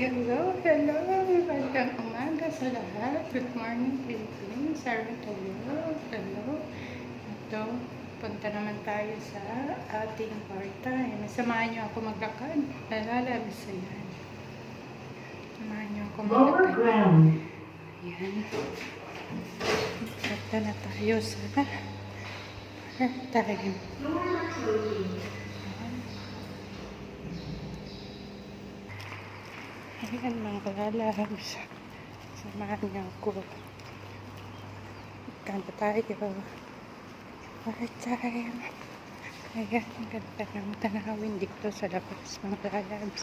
Hello, hello. Magandang umaga sa lahat. Good morning, Philippines. Sarah tayo. Hello. Ito, punta naman tayo sa ating part-time. Samahan niyo ako maglakad. Lalabas sa yan. Samahan niyo ako maglakad. Ayan. Punta na tayo sa part-time. Ayan mga lalabs. Samahan niyo ako. Kanta tayo. Part-time. Ayan, ang ganda ng tanawin dito sa labas mga lalabs.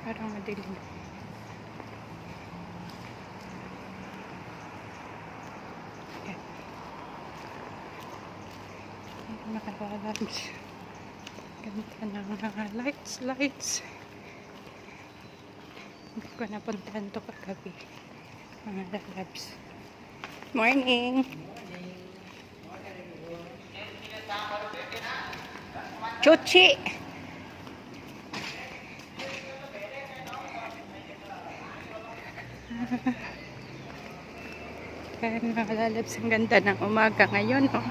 Parang madilim. Mga lalabs. Ganda ng mga lights. Hindi ko napuntahan to kagabi. Mga lalabs. Morning! Chuchi! Kaya mga lalabs, ang ganda ng umaga ngayon, oh.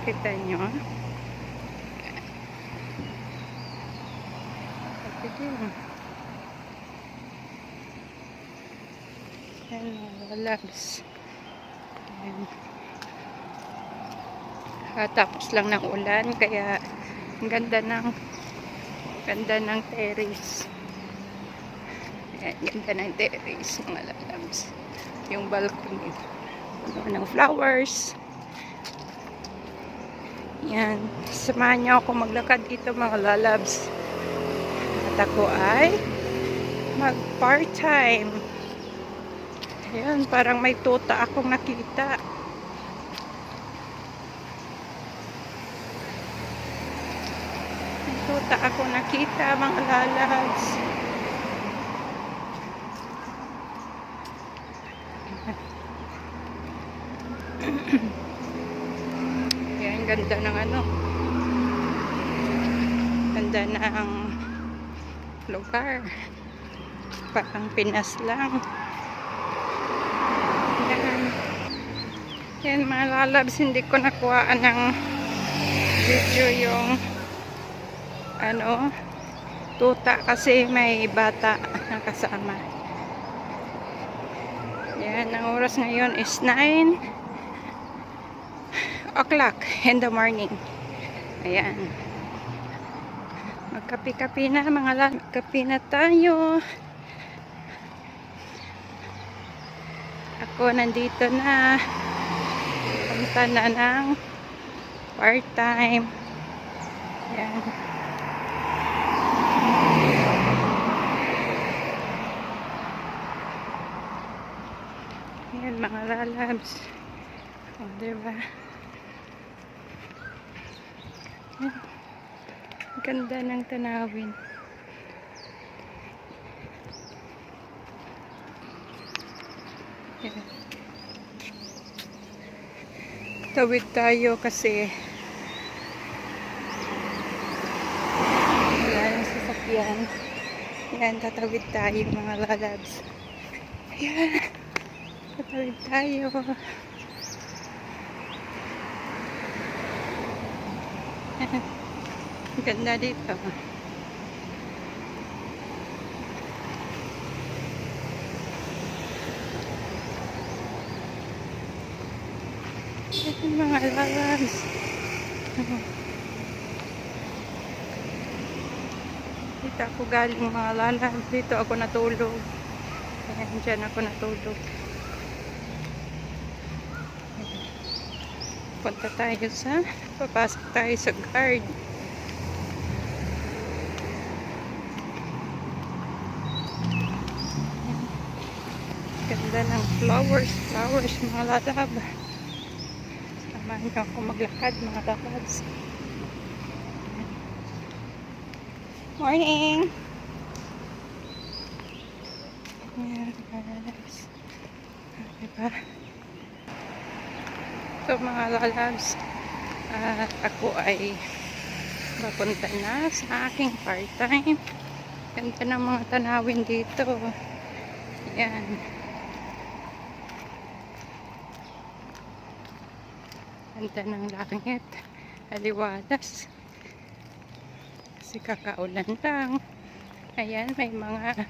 Kita nyo. Ayan mga lalabs. Tapos lang ng ulan, kaya ang ganda ng terrace. Ayan, ganda ng terrace mga lalabs. Yung balcony ng flowers. Yan, samahan niyo ako maglakad dito mga lalabs. At ako ay mag part-time. Ayan, parang may tuta akong nakita. May tuta akong nakita mga lalabs. Ganda ng ganda ng lugar, parang Pinas lang. Yan mga lalabs, hindi ko nakuhaan ng video yung tuta kasi may bata na kasama. Yan, ang oras ngayon is 9 o'clock in the morning. Ayan. Magkapi-kapi na mga lalabs. Magkapi na tayo. Ako nandito na. Punta na ng part-time. Ayan. Ayan mga lalabs. O, diba? Ganda ng tanawin. Yan. Tawid tayo kasi wala ng sasakyan. Yan, tatawid tayo mga lalabs. Ayan, tatawid tayo. Ganda dito. Ito mga lalabs. Dito ako galing mga lalabs. Dito ako natulog. Ayan, dyan ako natulog. Punta tayo papasok tayo sa guard. Ganda ng flowers mga lalab. Samahan niyo ako maglakad mga lalabs. Morning! Ayan mga lalabs. Diba? Ito mga lalabs. At ako ay papunta na sa aking part-time. Ganda ng mga tanawin dito. Yan. Ganda ng langit. Aliwalas. Kasi kakaulan lang. Ayan, may mga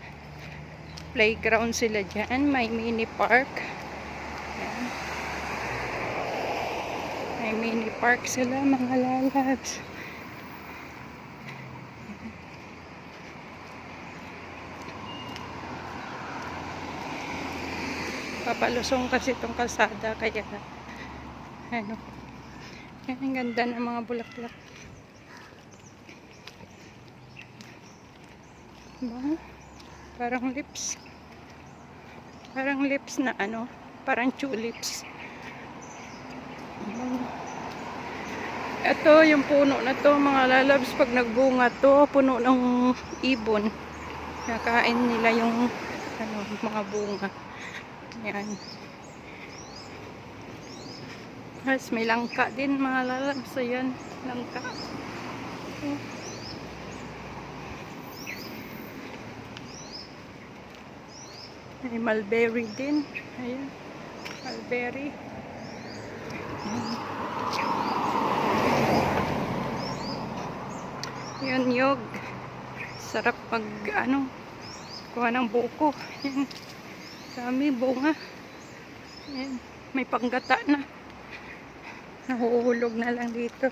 playground sila dyan. May mini park. Ayan. May mini park sila, mga lalabs. Papalusong kasi itong kalsada, kaya ano, yan, ang ganda ng mga bulaklak. Diba? Parang lips na ano, parang tulips. Ito yung puno na to, mga lalabs, pag nagbunga to, puno ng ibon. Nakain nila yung ano, mga bunga. Yan. Mas may langka din, mga lalabs. Ayan, langka. May mulberry din. Ayan, mulberry. Yan, nyog. Sarap pag ano, kuha ng buko. Yan. Dami bunga. Yan. May panggata na. Nahuhulog na lang dito.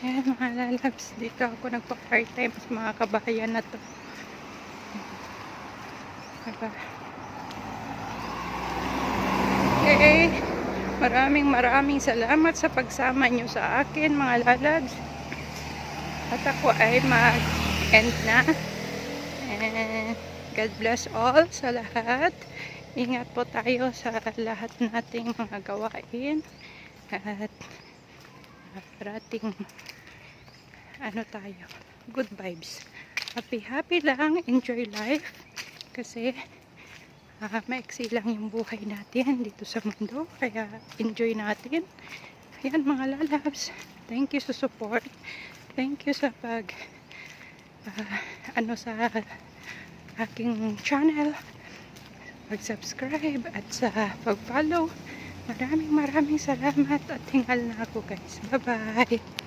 Yan, mga lalabs. Dito ako nagpa-part-time sa mga kabahayan na to. Diba? Okay. Maraming salamat sa pagsama nyo sa akin, mga lalabs. At ako ay mag-end na. And God bless all sa lahat. Ingat po tayo sa lahat nating mga gawain. At parating ano tayo, good vibes. Happy lang, enjoy life. Kasi maiksi lang yung buhay natin dito sa mundo. Kaya enjoy natin. Ayan, mga lalabs. Thank you sa support. Thank you sa ano sa aking channel, mag-subscribe at sa pag-follow. Maraming salamat at tingal na ako, guys. Bye bye.